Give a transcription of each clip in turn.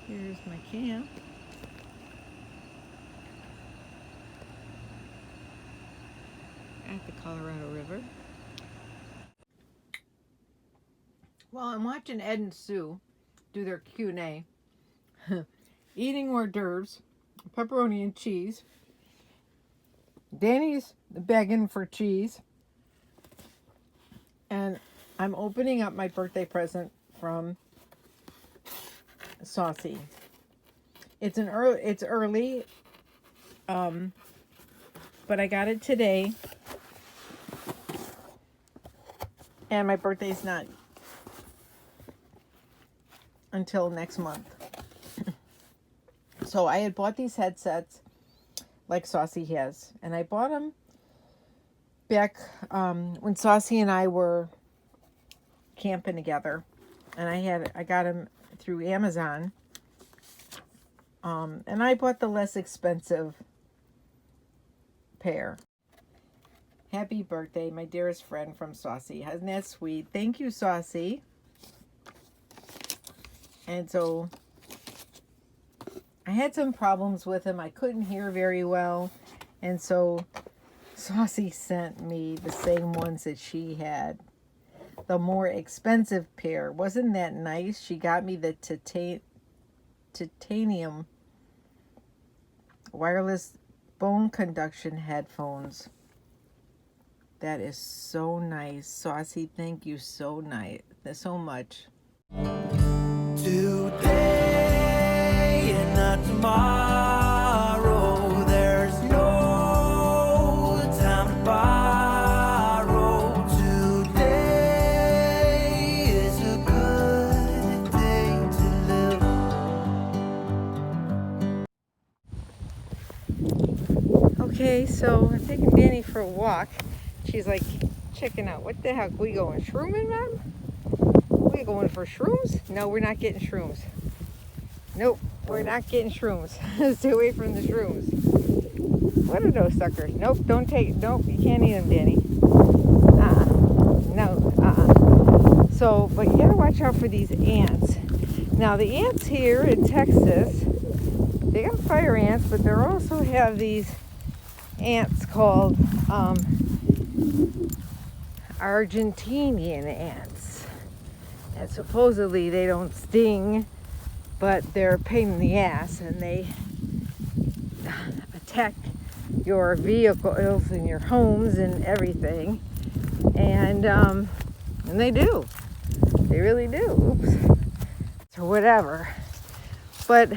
Here's my camp. At the Colorado River. Well, I'm watching Ed and Sue do their Q&A. Eating hors d'oeuvres, pepperoni and cheese. Danny's begging for cheese. And I'm opening up my birthday present from Saucy. It's early, but I got it today, and my birthday's not until next month. So I had bought these headsets like Saucy has, and I bought them back when Saucy and I were camping together, and I got them through Amazon, and I bought the less expensive pair. Happy birthday, my dearest friend from Saucy. Isn't that sweet? Thank you, Saucy. And so I had some problems with them. I couldn't hear very well, and so Saucy sent me the same ones that she had, the more expensive pair. Wasn't that nice? She got me the titanium wireless bone conduction headphones. That is so nice. Saucy, thank you so much. Today and not tomorrow, there's no time to borrow. Today is a good day to live. Okay, so I'm taking Danny for a walk. She's like checking out. What the heck? We going shrooming, Mom? We going for shrooms? No, we're not getting shrooms. Nope, we're not getting shrooms. Stay away from the shrooms. What are those suckers? Nope, nope, you can't eat them, Danny. So, but you gotta watch out for these ants. Now, the ants here in Texas, they got fire ants, but they also have these ants called Argentinian ants. And supposedly they don't sting, but they're a pain in the ass, and they attack your vehicles and your homes and everything. And they do. They really do. Oops. Or whatever. But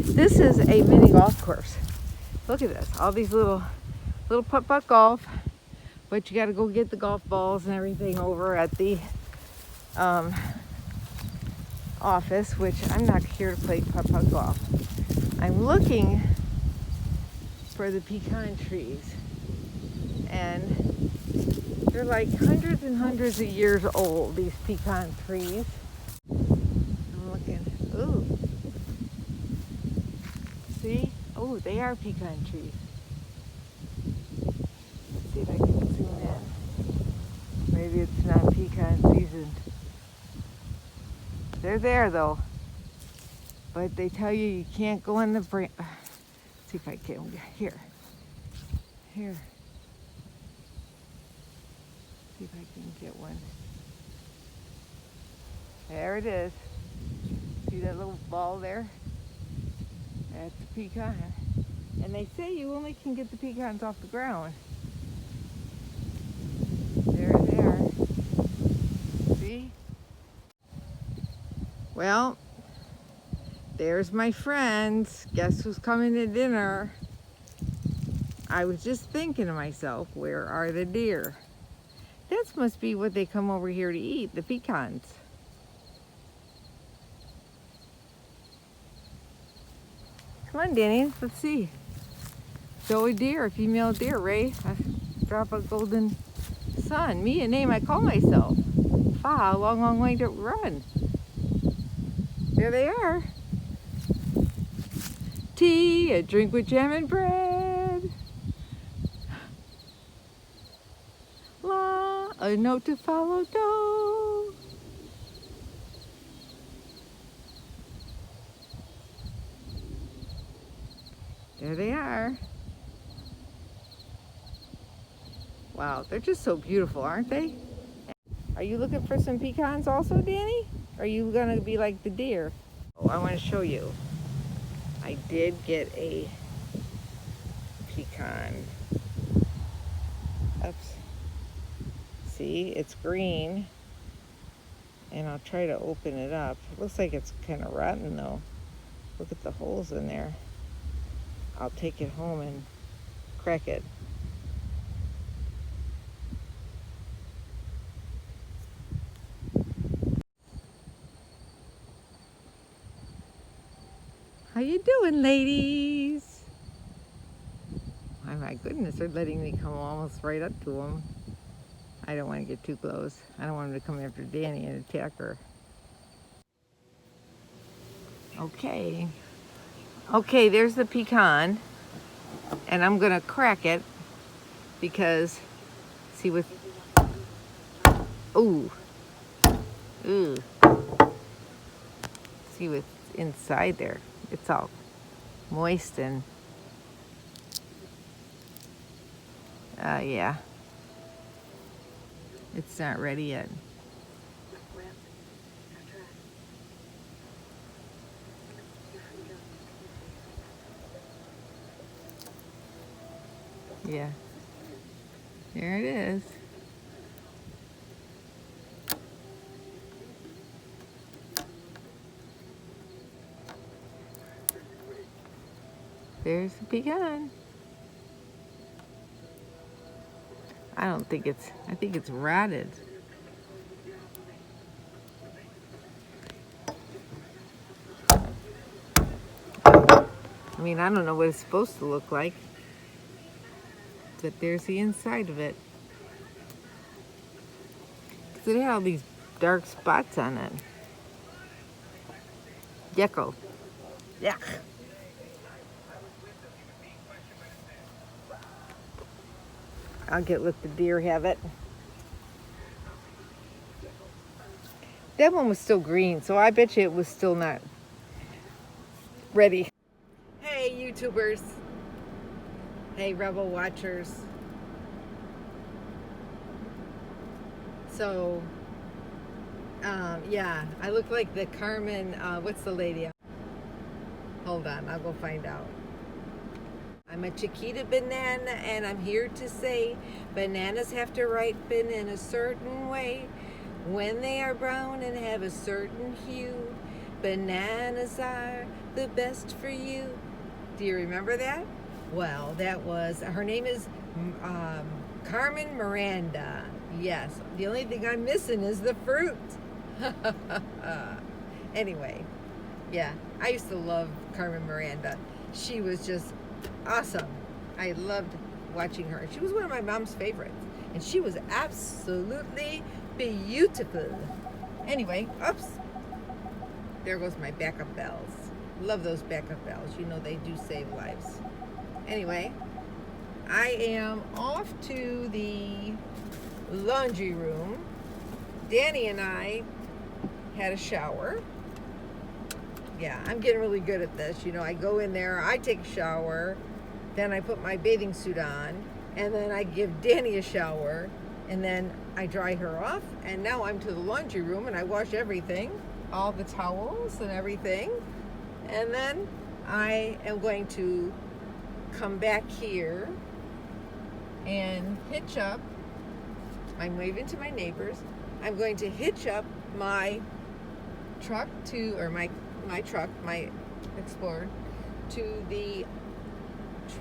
this is a mini golf course. Look at this. All these little putt-putt golf. But you got to go get the golf balls and everything over at the office, which I'm not here to play putt-putt golf. I'm looking for the pecan trees. And they're like hundreds and hundreds of years old, these pecan trees. I'm looking. Ooh. See? Oh, they are pecan trees. Let's see if I can zoom in. Maybe it's not pecan season. They're there though. But they tell you can't go in the branch. See if I can. Here. See if I can get one. There it is. See that little ball there? That's the pecan. And they say you only can get the pecans off the ground. They're there. See? Well, there's my friends. Guess who's coming to dinner? I was just thinking to myself, where are the deer? That must be what they come over here to eat, the pecans. Come on, Danny, let's see. Show a deer, a female deer, Ray. Drop a golden sun. Me, a name I call myself. A long, long way to run. There they are. Tea, a drink with jam and bread. La, a note to follow, do. There they are. Wow, they're just so beautiful, aren't they? Are you looking for some pecans also, Danny? Or are you gonna be like the deer? Oh, I want to show you. I did get a pecan. Oops. See, it's green. And I'll try to open it up. It looks like it's kind of rotten though. Look at the holes in there. I'll take it home and crack it. How you doing, ladies? Oh my goodness, they're letting me come almost right up to them. I don't want to get too close. I don't want them to come after Danny and attack her. Okay. Okay, there's the pecan. And I'm gonna crack it because, see what, ooh. Ooh. See what's inside there. It's all moist and, yeah. It's not ready yet. Yeah. There it is. There's the pecan. I think it's rotted. I mean, I don't know what it's supposed to look like, but there's the inside of it. Because it had all these dark spots on it. Yucko. Yuck. I'll let the deer have it. That one was still green, so I bet you it was still not ready. Hey, YouTubers. Hey, Rebel watchers. So, yeah, I look like the Carmen, what's the lady? Hold on, I'll go find out. I'm a Chiquita banana, and I'm here to say bananas have to ripen in a certain way. When they are brown and have a certain hue, bananas are the best for you. Do you remember that? Well, her name is Carmen Miranda. Yes, the only thing I'm missing is the fruit. Anyway, yeah, I used to love Carmen Miranda. She was just awesome. I loved watching her. She was one of my mom's favorites, and she was absolutely beautiful. Anyway, oops. There goes my backup bells. Love those backup bells. You know they do save lives. Anyway, I am off to the laundry room. Danny and I had a shower. Yeah, I'm getting really good at this. You know, I go in there, I take a shower, then I put my bathing suit on, and then I give Danny a shower, and then I dry her off, and now I'm to the laundry room and I wash everything, all the towels and everything, and then I am going to come back here and hitch up. I'm waving to my neighbors. I'm going to hitch up my truck my Explorer to the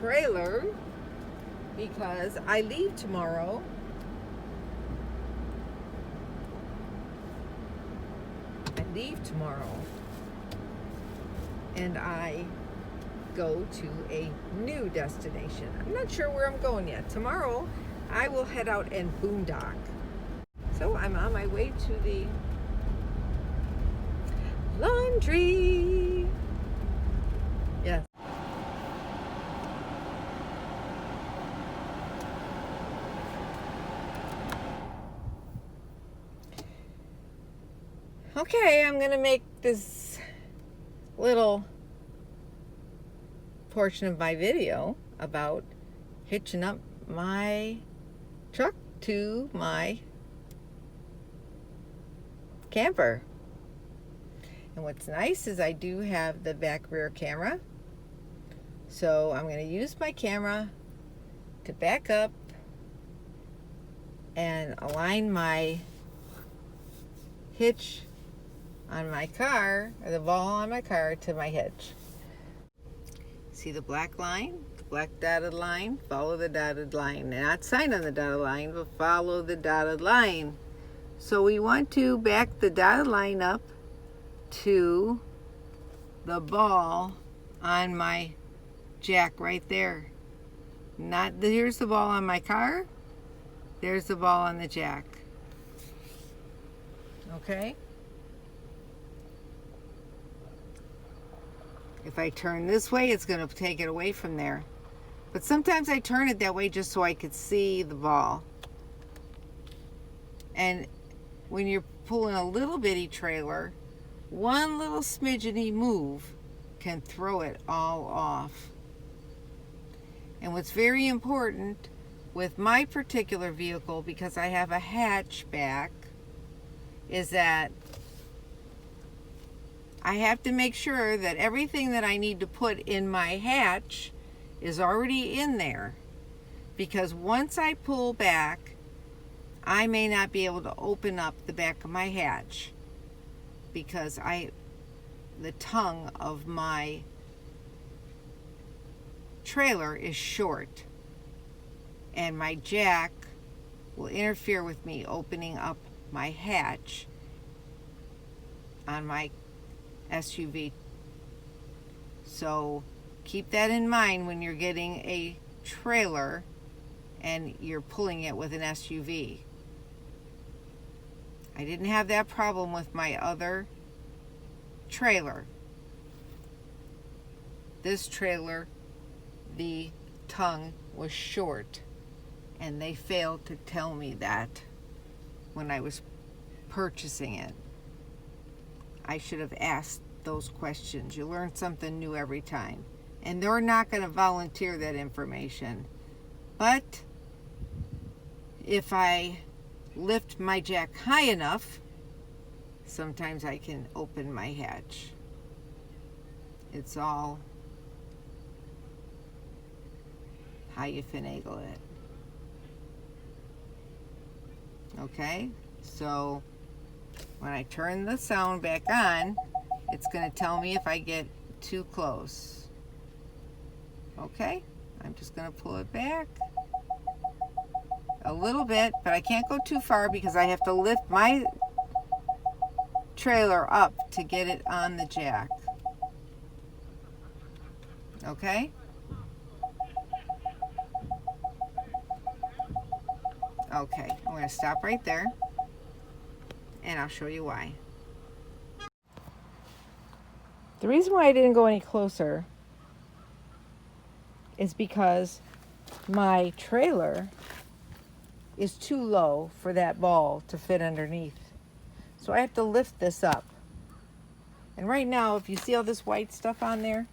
trailer because I leave tomorrow. And I go to a new destination. I'm not sure where I'm going yet. Tomorrow I will head out and boondock. So I'm on my way to the laundry. Yes. Okay, I'm gonna make this little portion of my video about hitching up my truck to my camper. And what's nice is I do have the back rear camera. So I'm going to use my camera to back up and align my hitch on my car, or the ball on my car, to my hitch. See the black line? The black dotted line? Follow the dotted line. Not sign on the dotted line, but follow the dotted line. So we want to back the dotted line up to the ball on my jack right there. Not here's the ball on my car. There's the ball on the jack. Okay? If I turn this way, it's going to take it away from there. But sometimes I turn it that way just so I could see the ball. And when you're pulling a little bitty trailer, one little smidgeny move can throw it all off. And what's very important with my particular vehicle, because I have a hatchback, is that I have to make sure that everything that I need to put in my hatch is already in there. Because once I pull back, I may not be able to open up the back of my hatch, because the tongue of my trailer is short, and my jack will interfere with me opening up my hatch on my SUV. So keep that in mind when you're getting a trailer and you're pulling it with an SUV. I didn't have that problem with my other trailer. This trailer, the tongue was short, and they failed to tell me that when I was purchasing it. I should have asked those questions. You learn something new every time. And they're not going to volunteer that information. But if I lift my jack high enough, sometimes I can open my hatch. It's all how you finagle it. Okay? So when I turn the sound back on, it's going to tell me if I get too close. Okay? I'm just going to pull it back a little bit, but I can't go too far because I have to lift my trailer up to get it on the jack. Okay? Okay, I'm going to stop right there, and I'll show you why. The reason why I didn't go any closer is because my trailer is too low for that ball to fit underneath. So I have to lift this up. And right now, if you see all this white stuff on there,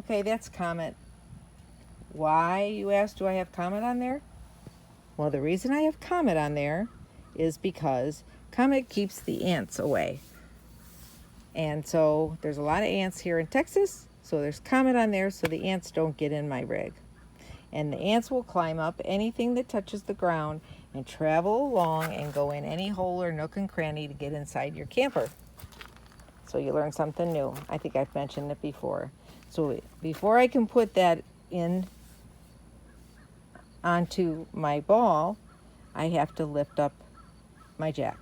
okay, that's Comet. Why, you ask, do I have Comet on there? Well, the reason I have Comet on there is because Comet keeps the ants away. And so there's a lot of ants here in Texas, so there's Comet on there so the ants don't get in my rig. And the ants will climb up anything that touches the ground and travel along and go in any hole or nook and cranny to get inside your camper. So you learn something new. I think I've mentioned it before. So before I can put that in onto my ball, I have to lift up my jack.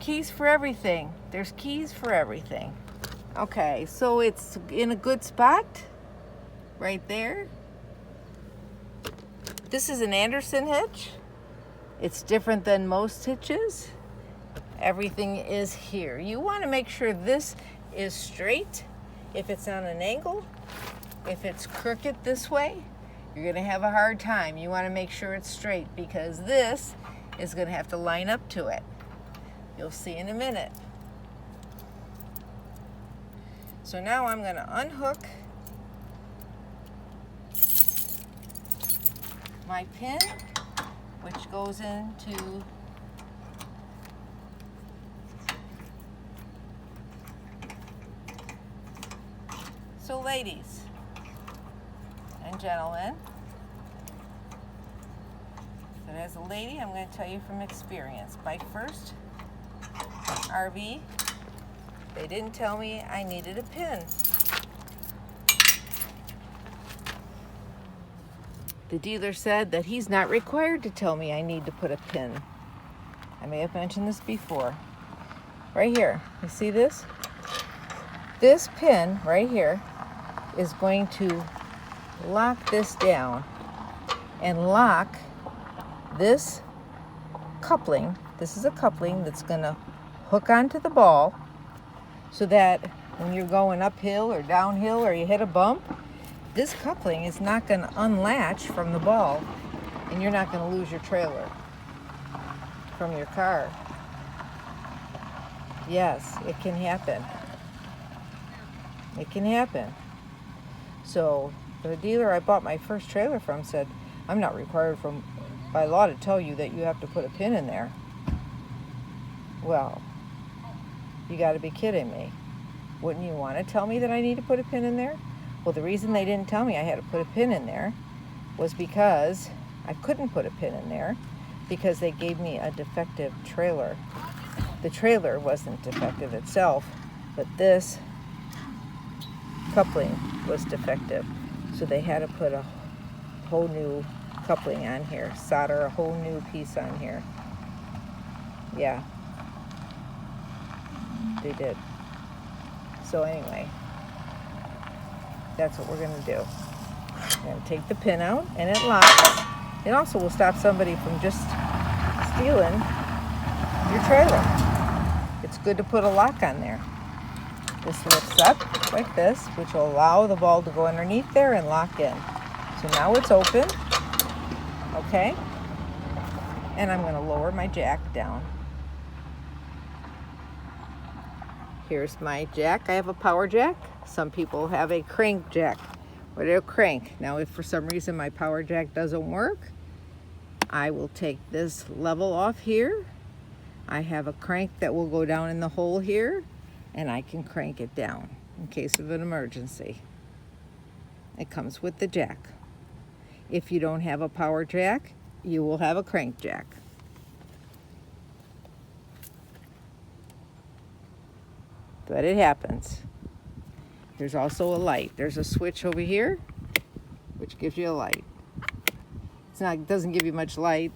Keys for everything. There's keys for everything. Okay, so it's in a good spot right there. This is an Anderson hitch. It's different than most hitches. Everything is here. You want to make sure this is straight. If it's on an angle, if it's crooked this way, you're going to have a hard time. You want to make sure it's straight because this is going to have to line up to it. You'll see in a minute. So now I'm going to unhook my pin, which goes into so ladies and gentlemen, but as a lady, I'm going to tell you from experience. My first RV, they didn't tell me I needed a pin. The dealer said that he's not required to tell me I need to put a pin. I may have mentioned this before. Right here, you see this? This pin right here is going to lock this down and lock this coupling. This is a coupling that's going to hook onto the ball so that when you're going uphill or downhill or you hit a bump, this coupling is not going to unlatch from the ball and you're not going to lose your trailer from your car. Yes, it can happen. It can happen. So the dealer I bought my first trailer from said, I'm not required by law to tell you that you have to put a pin in there. Well, you got to be kidding me. Wouldn't you want to tell me that I need to put a pin in there? Well, the reason they didn't tell me I had to put a pin in there was because I couldn't put a pin in there because they gave me a defective trailer. The trailer wasn't defective itself, but this coupling was defective. So they had to put a whole new coupling on here, solder a whole new piece on here. Yeah, they did. So anyway, that's what we're going to do. We're going to take the pin out and it locks. It also will stop somebody from just stealing your trailer. It's good to put a lock on there. This lifts up like this, which will allow the ball to go underneath there and lock in. So now it's open, okay? And I'm going to lower my jack down. Here's my jack. I have a power jack. Some people have a crank jack, or they'll crank. Now, if for some reason my power jack doesn't work, I will take this level off here. I have a crank that will go down in the hole here, and I can crank it down in case of an emergency. It comes with the jack. If you don't have a power jack, you will have a crank jack. But it happens. There's also a light. There's a switch over here, which gives you a light. It doesn't give you much light.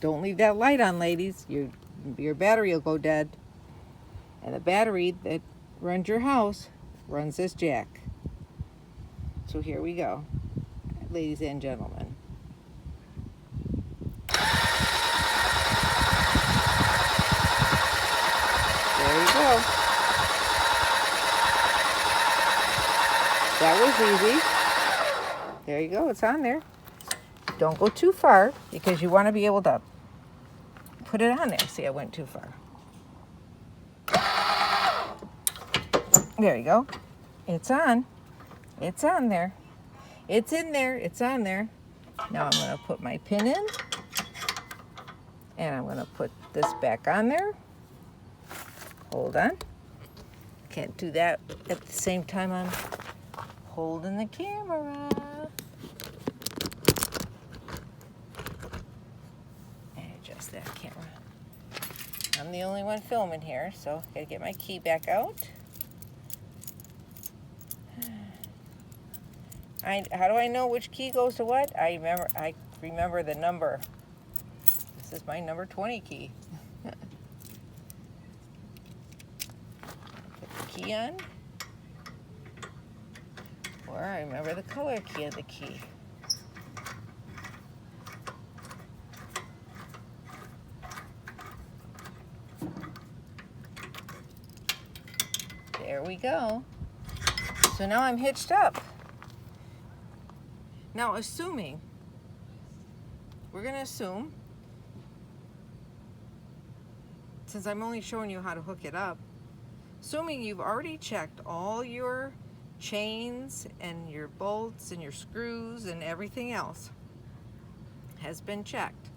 Don't leave that light on, ladies. Your battery will go dead. And the battery that runs your house runs this jack. So here we go, ladies and gentlemen. There you go. That was easy. There you go, it's on there. Don't go too far because you want to be able to put it on there. See, I went too far. There you go. It's on. It's on there. It's in there. It's on there. Now I'm going to put my pin in. And I'm going to put this back on there. Hold on. Can't do that at the same time I'm holding the camera. And adjust that camera. I'm the only one filming here, so I gotta get my key back out. How do I know which key goes to what? I remember the number. This is my number 20 key. Put the key on. Or I remember the color key of the key. There we go. So now I'm hitched up. Now assuming, we're gonna assume, since I'm only showing you how to hook it up, assuming you've already checked all your chains and your bolts and your screws and everything else has been checked.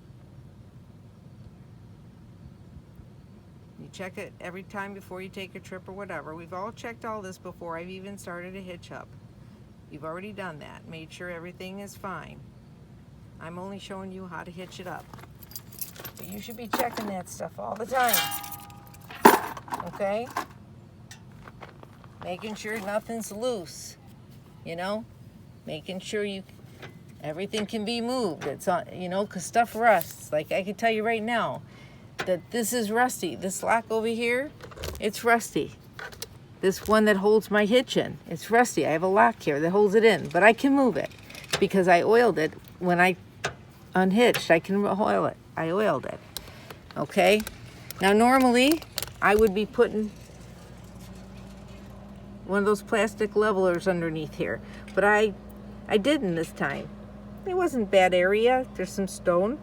You check it every time before you take a trip or whatever. We've all checked all this before I've even started a hitch up. You've already done that, made sure everything is fine. I'm only showing you how to hitch it up. But you should be checking that stuff all the time. Okay? Making sure nothing's loose, you know? Making sure everything can be moved. It's on, you know, because stuff rusts. Like I can tell you right now that this is rusty. This lock over here, it's rusty. This one that holds my hitch in, it's rusty. I have a lock here that holds it in, but I can move it because I oiled it when I unhitched. I can oil it. I oiled it. Okay? Now normally I would be putting one of those plastic levelers underneath here, but I didn't this time. It wasn't a bad area. There's some stone,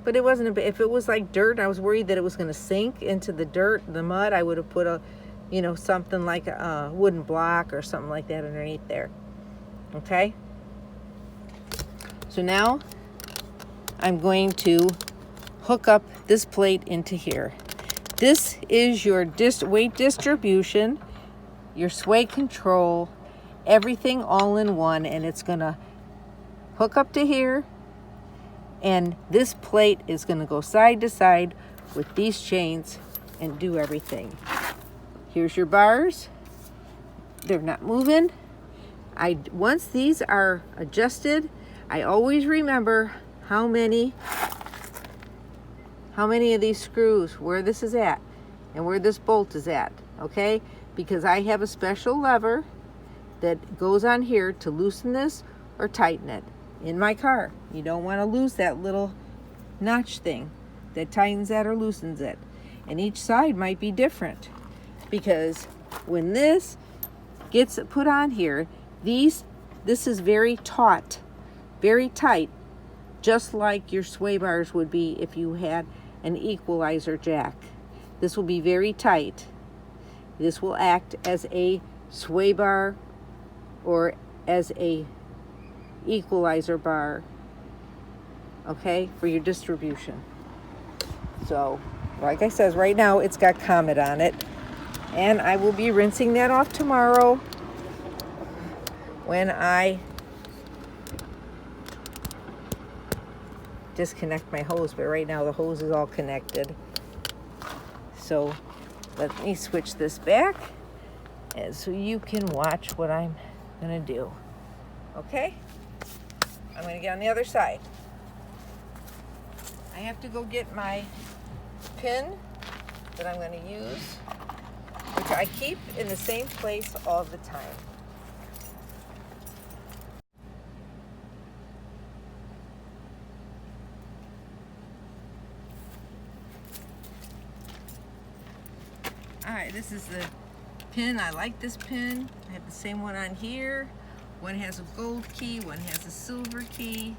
but it wasn't a bit. If it was like dirt, I was worried that it was going to sink into the dirt, the mud. I would have put a, you know, something like a wooden block or something like that underneath there. Okay? So now I'm going to hook up this plate into here. This is your weight distribution, your sway control, everything all in one, and it's gonna hook up to here, and this plate is gonna go side to side with these chains and do everything. Here's your bars. They're not moving. Once these are adjusted, I always remember how many of these screws, where this is at, and where this bolt is at, okay? Because I have a special lever that goes on here to loosen this or tighten it in my car. You don't want to lose that little notch thing that tightens that or loosens it. And each side might be different, because when this gets put on here, this is very taut, very tight, just like your sway bars would be if you had an equalizer jack. This will be very tight. This will act as a sway bar or as a equalizer bar, okay, for your distribution. So, like I says, right now it's got Comet on it, and I will be rinsing that off tomorrow when I disconnect my hose, but right now the hose is all connected. So let me switch this back, and so you can watch what I'm gonna do. Okay? I'm gonna get on the other side. I have to go get my pin that I'm gonna use, which I keep in the same place all the time. Alright, this is the pin. I like this pin. I have the same one on here. One has a gold key, one has a silver key.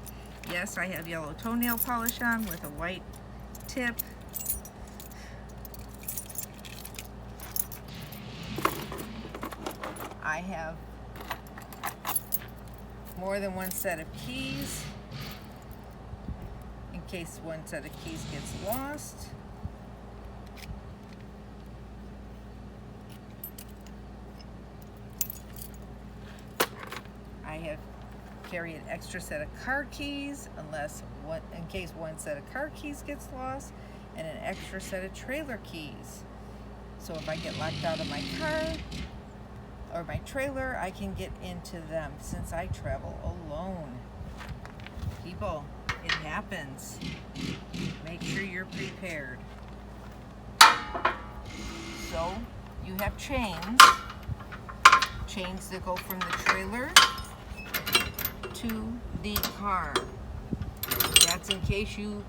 Yes, I have yellow toenail polish on with a white tip. I have more than one set of keys in case one set of keys gets lost. Carry an extra set of car keys in case one set of car keys gets lost, and an extra set of trailer keys. So if I get locked out of my car or my trailer, I can get into them since I travel alone. People, it happens. Make sure you're prepared. So you have chains that go from the trailer into the car. That's in case you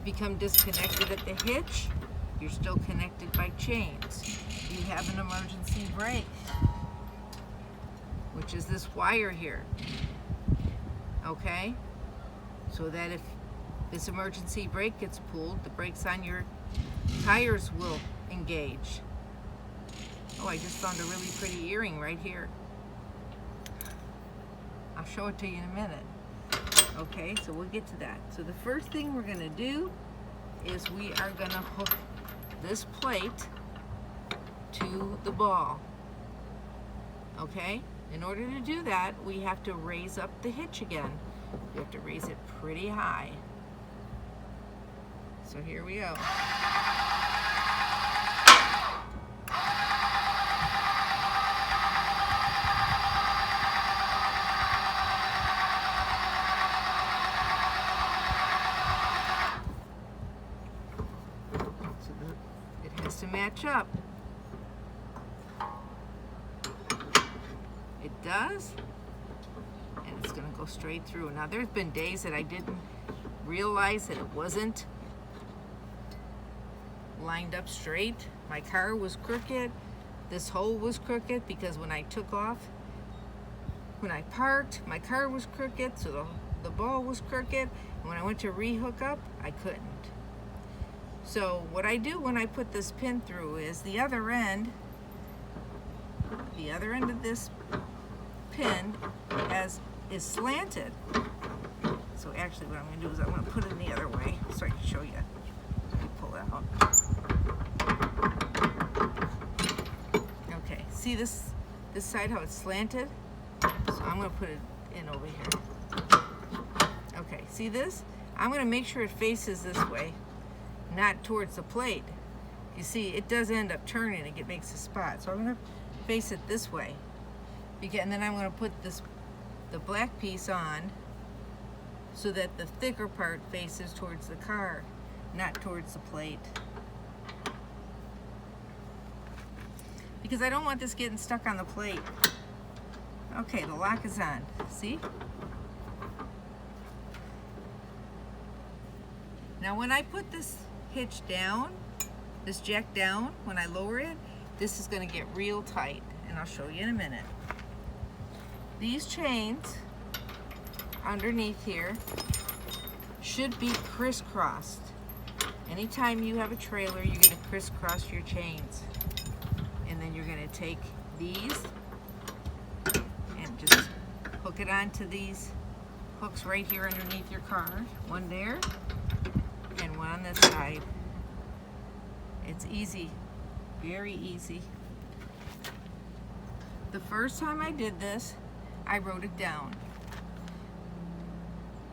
become disconnected at the hitch. You're still connected by chains. You have an emergency brake, which is this wire here. Okay? So that if this emergency brake gets pulled, the brakes on your tires will engage. Oh, I just found a really pretty earring right here. I'll show it to you in a minute. Okay, so we'll get to that. So the first thing we're gonna do is we are gonna hook this plate to the ball. Okay? In order to do that, we have to raise up the hitch again. We have to raise it pretty high. So here we go. To match up. It does, and it's going to go straight through. Now there's been days that I didn't realize that it wasn't lined up straight. My car was crooked, this hole was crooked, because when I took off, when I parked, my car was crooked, so the ball was crooked, and when I went to re-hook up, I couldn't. So what I do when I put this pin through is the other end of this pin is slanted. So actually what I'm going to do is I'm going to put it in the other way so I can show you. Let me pull it out. Okay, see this side how it's slanted? So I'm going to put it in over here. Okay, see this? I'm going to make sure it faces this way, not towards the plate. You see, it does end up turning, it makes a spot. So I'm going to face it this way. And then I'm going to put the black piece on so that the thicker part faces towards the car, not towards the plate. Because I don't want this getting stuck on the plate. Okay, the lock is on. See? Now when I put this hitch down, this jack down, when I lower it, this is going to get real tight, and I'll show you in a minute. These chains underneath here should be crisscrossed. Anytime you have a trailer, you're going to crisscross your chains. And then you're going to take these and just hook it onto these hooks right here underneath your car. One there and one on this side. It's easy, very easy. The first time I did this, I wrote it down.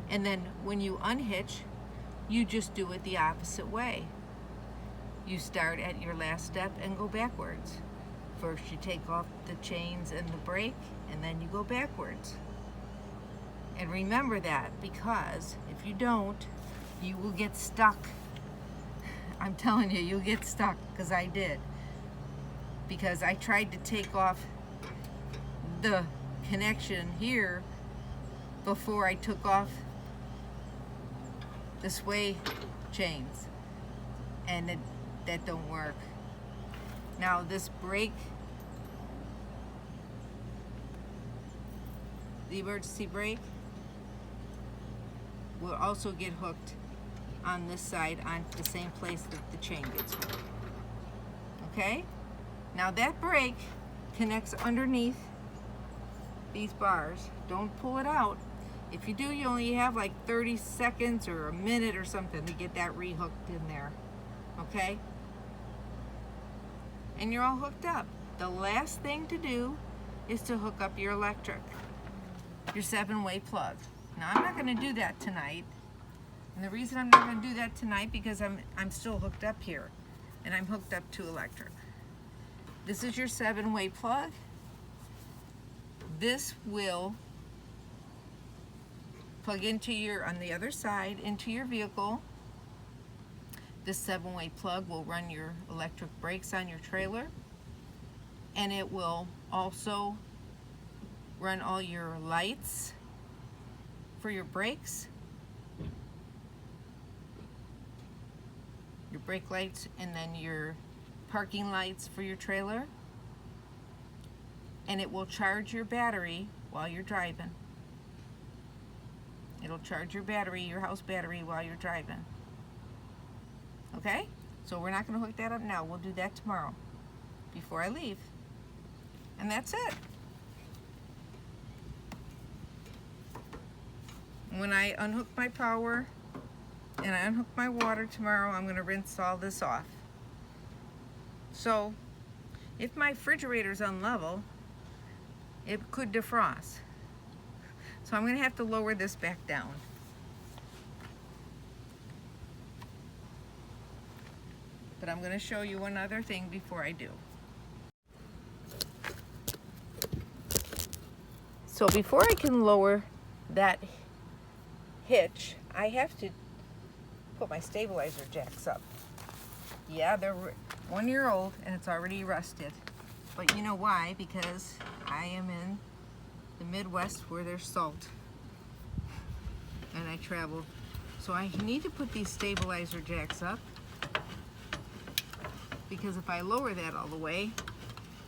And then when you unhitch, you just do it the opposite way. You start at your last step and go backwards. First you take off the chains and the brake, and then you go backwards. And remember that, because if you don't, you will get stuck. I'm telling you, you'll get stuck, because I did. Because I tried to take off the connection here before I took off the sway chains, and that don't work. Now this brake, the emergency brake, will also get hooked on this side, on the same place that the chain gets hooked. Okay? Now that brake connects underneath these bars. Don't pull it out. If you do, you only have like 30 seconds or a minute or something to get that re-hooked in there. Okay? And you're all hooked up. The last thing to do is to hook up your electric, your 7-way plug. Now I'm not going to do that tonight. And the reason I'm not going to do that tonight, because I'm still hooked up here, and I'm hooked up to electric. This is your 7-way plug. This will plug into on the other side, into your vehicle. This 7-way plug will run your electric brakes on your trailer. and it will also run all your lights for your brakes, your brake lights, and then your parking lights for your trailer. And it will charge your battery while you're driving. It'll charge your battery, your house battery, while you're driving. Okay? So we're not going to hook that up now. We'll do that tomorrow before I leave. And that's it. When I unhook my power and I unhook my water tomorrow, I'm going to rinse all this off. So if my refrigerator's unlevel, it could defrost. So I'm going to have to lower this back down. But I'm going to show you one other thing before I do. So before I can lower that hitch, I have to put my stabilizer jacks up. Yeah, they're 1 year old and it's already rusted. But you know why? Because I am in the Midwest where there's salt and I travel. So I need to put these stabilizer jacks up, because if I lower that all the way,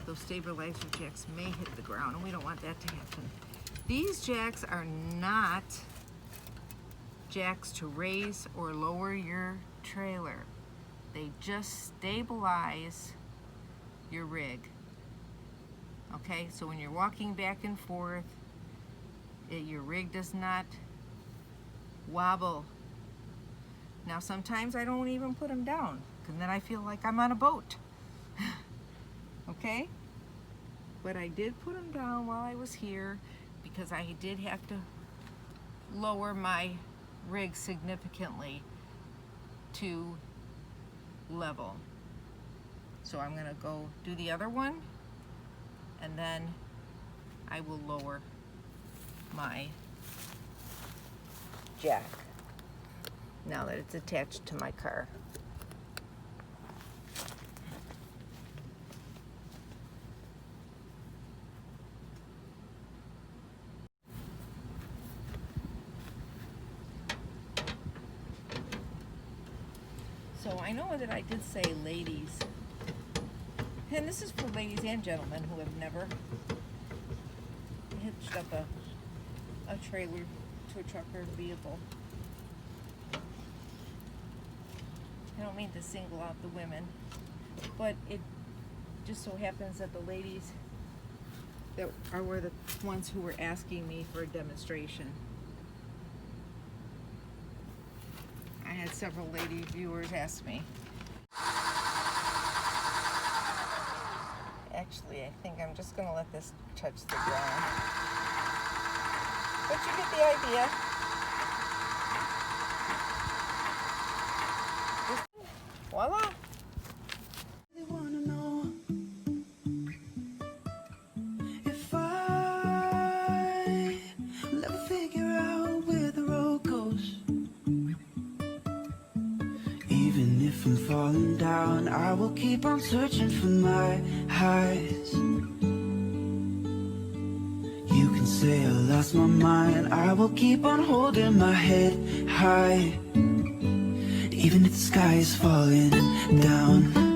those stabilizer jacks may hit the ground, and we don't want that to happen. These jacks are not jacks to raise or lower your trailer. They just stabilize your rig. Okay, so when you're walking back and forth, your rig does not wobble. Now sometimes I don't even put them down, because then I feel like I'm on a boat. Okay? But I did put them down while I was here, because I did have to lower my rig significantly to level. So I'm gonna go do the other one, and then I will lower my jack now that it's attached to my car. So I know that I did say ladies, and this is for ladies and gentlemen who have never hitched up a trailer to a truck or vehicle. I don't mean to single out the women, but it just so happens that the ladies that were the ones who were asking me for a demonstration. I had several lady viewers ask me. Actually, I think I'm just gonna let this touch the ground. But you get the idea. Voila. They wanna know if I will ever figure out where the road goes. Even if I'm falling down, I will keep on searching for my highs. You can say I lost my mind, I will keep on holding my head high. Even if the sky is falling down.